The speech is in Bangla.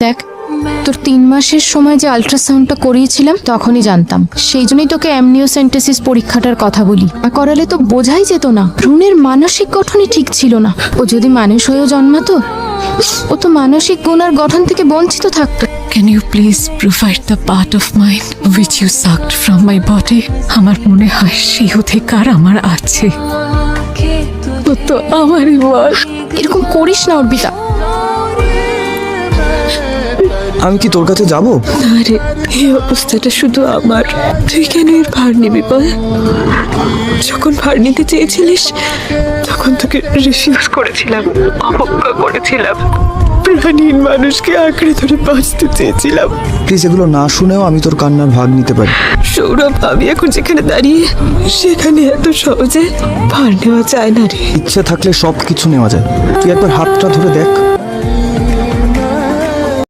দেখ, তোর 3 মাসের সময় যে আল্ট্রাসাউন্ডটা করিয়েছিলাম তখনই জানতাম। সেই জন্যই তোকে অ্যামনিওসেন্টেসিস পরীক্ষাটার কথা বলি। করালে তো বোঝাই যেত না, ভ্রূণের মানসিক গঠনই ঠিক ছিল না। ও যদি মানুষ হয়েও জন্মাতো, ও তো মানসিক গুণ আর গঠন থেকে বঞ্চিত থাকতো। Can you please provide the part of mine which you sucked from my body? আমার মনে হয় সেই অধিকার আমার আছে। ও তো আমারই বল। এরকম করিস না অর্পিতা। আমি কি তোর কাছে যাব? আরে এই অবস্থাটা শুধু আমার, তুই কেন এর ভার নিবি বল? যখন ভার নিতে চেয়েছিলিস তখন তোকে রিফিউজ করেছিলাম, অবজ্ঞা করেছিলাম, প্রাণহীন মানুষকে আঁকড়ে ধরে বাঁচতে চেয়েছিলাম। প্লিজ এগুলো না শুনেও আমি তোর কান্নার ভাগ নিতে পারি। সৌরভ, আমি এখন যেখানে দাঁড়িয়ে সেখানে এত সহজে ভার নেওয়া যায় না রে। ইচ্ছে থাকলে সব কিছু নেওয়া যায়। তুই একবার হাতটা ধরে দেখ।